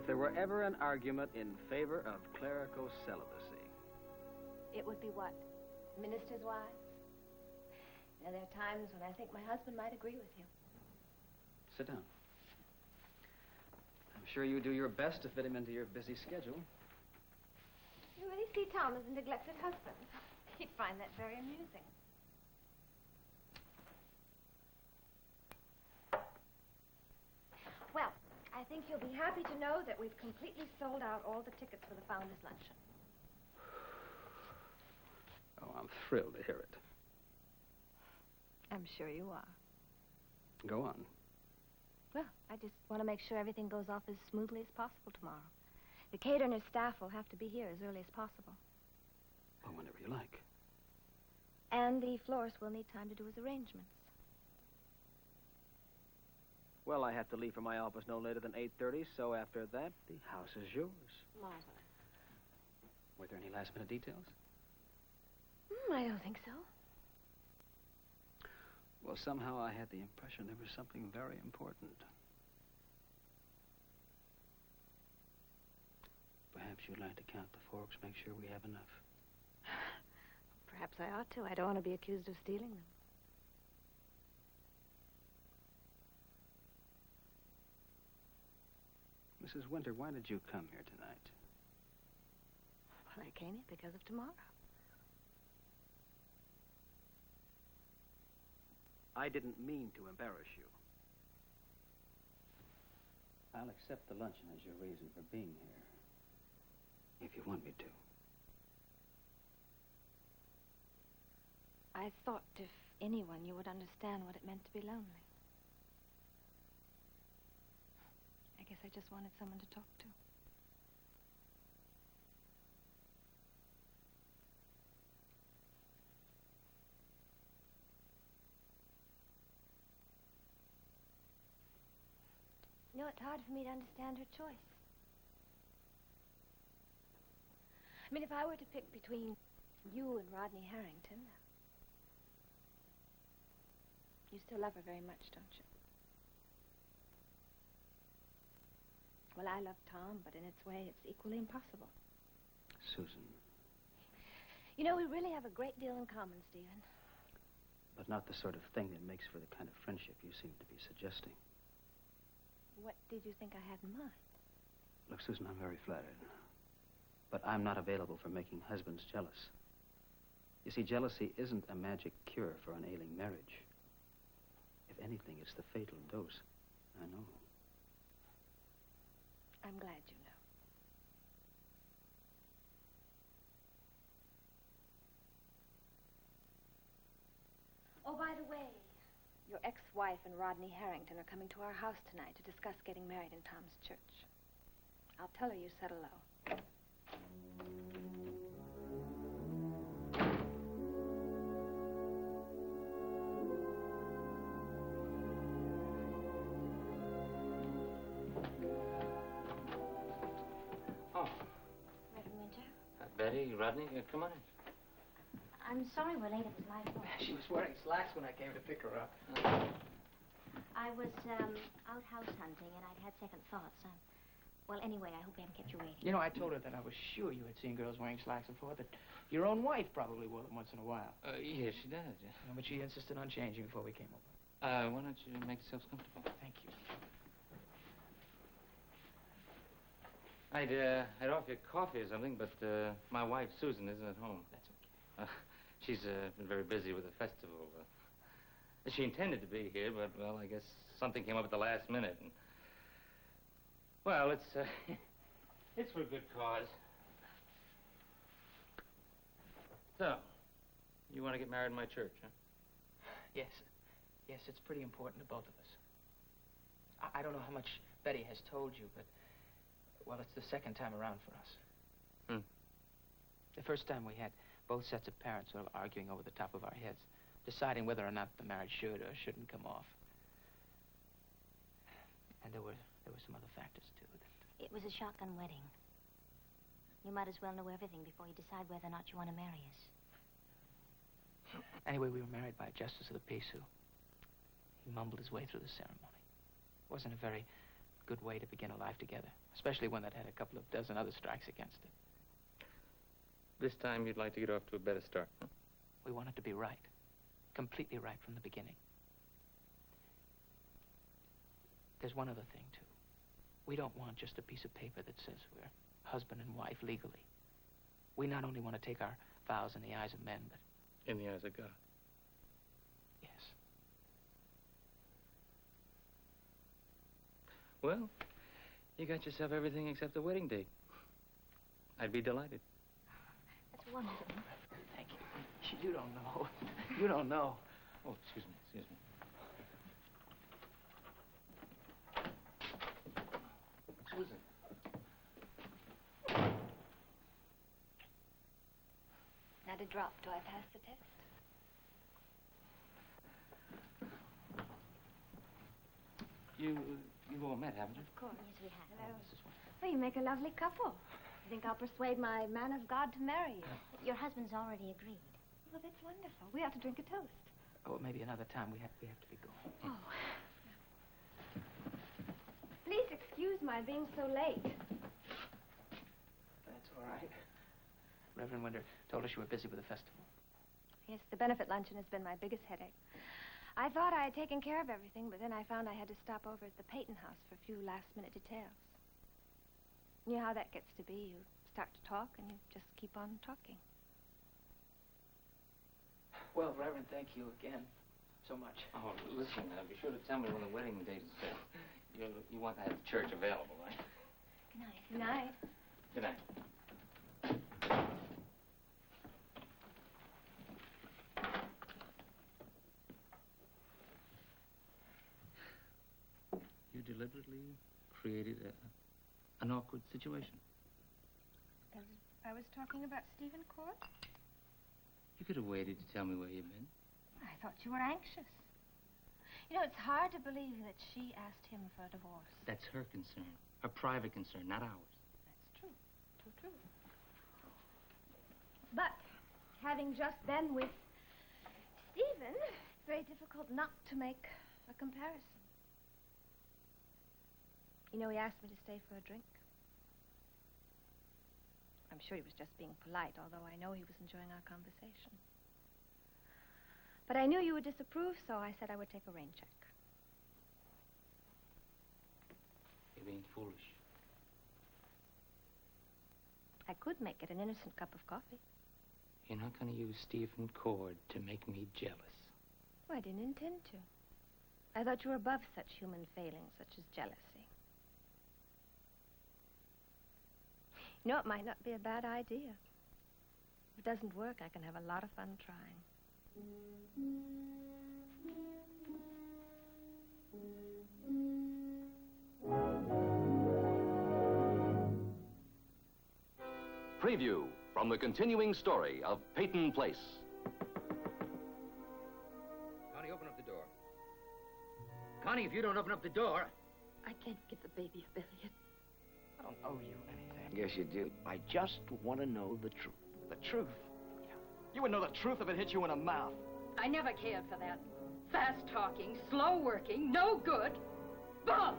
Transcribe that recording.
if there were ever an argument in favor of clerical celibacy. It would be what? Ministers' wives? You know, there are times when I think my husband might agree with you. Sit down. I'm sure you do your best to fit him into your busy schedule. You really see Tom as a neglected husband. He'd find that very amusing. Well, I think you'll be happy to know that we've completely sold out all the tickets for the Founders' Luncheon. Oh, I'm thrilled to hear it. I'm sure you are. Go on. Well, I just want to make sure everything goes off as smoothly as possible tomorrow. The caterer and his staff will have to be here as early as possible. Well, whenever you like. And the florist will need time to do his arrangements. Well, I have to leave for my office no later than 8:30, so after that, the house is yours. Marvelous. Were there any last-minute details? I don't think so. Well, somehow I had the impression there was something very important. Perhaps you'd like to count the forks, make sure we have enough. Perhaps I ought to. I don't want to be accused of stealing them. Mrs. Winter, why did you come here tonight? Well, I came here because of tomorrow. I didn't mean to embarrass you. I'll accept the luncheon as your reason for being here. If you want me to. I thought if anyone, you would understand what it meant to be lonely. I guess I just wanted someone to talk to. You know, it's hard for me to understand her choice. I mean, if I were to pick between you and Rodney Harrington, you still love her very much, don't you? Well, I love Tom, but in its way, it's equally impossible. Susan. You know, we really have a great deal in common, Stephen. But not the sort of thing that makes for the kind of friendship you seem to be suggesting. What did you think I had in mind? Look, Susan, I'm very flattered. But I'm not available for making husbands jealous. You see, jealousy isn't a magic cure for an ailing marriage. If anything, it's the fatal dose. I know. I'm glad you know. Oh, by the way, your ex-wife and Rodney Harrington are coming to our house tonight to discuss getting married in Tom's church. I'll tell her you said hello. Oh. Reverend Winter? Betty, Rodney, come on in. I'm sorry we're late. It was my fault. She was wearing slacks when I came to pick her up. I was out house hunting, and I'd had second thoughts. Well, anyway, I hope I haven't kept you waiting. You know, I told her that I was sure you had seen girls wearing slacks before, that your own wife probably wore them once in a while. Yes, she does. Yeah. No, but she insisted on changing before we came over. Why don't you make yourselves comfortable? Thank you. I'd offer you coffee or something, but my wife, Susan, isn't at home. That's okay. She's been very busy with the festival. She intended to be here, but, well, I guess something came up at the last minute. And, well, it's for a good cause. So, you want to get married in my church, huh? Yes. Yes, it's pretty important to both of us. I don't know how much Betty has told you, but, well, it's the second time around for us. The first time we had both sets of parents sort of arguing over the top of our heads, deciding whether or not the marriage should or shouldn't come off. And there were some other factors, too. It was a shotgun wedding. You might as well know everything before you decide whether or not you want to marry us. Anyway, we were married by a justice of the peace who he mumbled his way through the ceremony. It wasn't a very good way to begin a life together, especially one that had a couple of dozen other strikes against it. This time you'd like to get off to a better start, huh? We want it to be right. Completely right from the beginning. There's one other thing, too. We don't want just a piece of paper that says we're husband and wife legally. We not only want to take our vows in the eyes of men, but... In the eyes of God. Yes. Well, you got yourself everything except the wedding date. I'd be delighted. That's wonderful. Thank you. You don't know. You don't know. Oh, excuse me, excuse me. Susan. Not a drop. Do I pass the test? You've all met, haven't you? Of course. Yes, we have. Hello. This is one. Well, you make a lovely couple. I think I'll persuade my man of God to marry you. Your husband's already agreed. Well, that's wonderful. We ought to drink a toast. Oh, maybe another time. We have to be going. Oh. Please excuse my being so late. That's all right. Reverend Winder told us you were busy with the festival. Yes, the benefit luncheon has been my biggest headache. I thought I had taken care of everything, but then I found I had to stop over at the Peyton house for a few last-minute details. You know how that gets to be. You start to talk, and you just keep on talking. Well, Reverend, thank you again so much. Oh, listen, be sure to tell me when the wedding date is set. You want to have the church available, right? Good night. Good night. Good night. You deliberately created an awkward situation. I was talking about Stephen Court. You could have waited to tell me where you've been. I thought you were anxious. You know, it's hard to believe that she asked him for a divorce. That's her concern. Her private concern, not ours. That's true. True. But having just been with Stephen, it's very difficult not to make a comparison. You know, he asked me to stay for a drink. I'm sure he was just being polite, although I know he was enjoying our conversation. But I knew you would disapprove, so I said I would take a rain check. You're being foolish. I could make it an innocent cup of coffee. You're not going to use Stephen Cord to make me jealous. Well, I didn't intend to. I thought you were above such human failings, such as jealousy. You know, it might not be a bad idea. If it doesn't work, I can have a lot of fun trying. Preview from the continuing story of Peyton Place. Connie, open up the door. Connie, if you don't open up the door... I can't give the baby a billion. I don't owe you anything. Yes, you do. I just want to know the truth. The truth? Yeah. You would know the truth if it hit you in the mouth. I never cared for that. Fast talking, slow working, no good. Bum!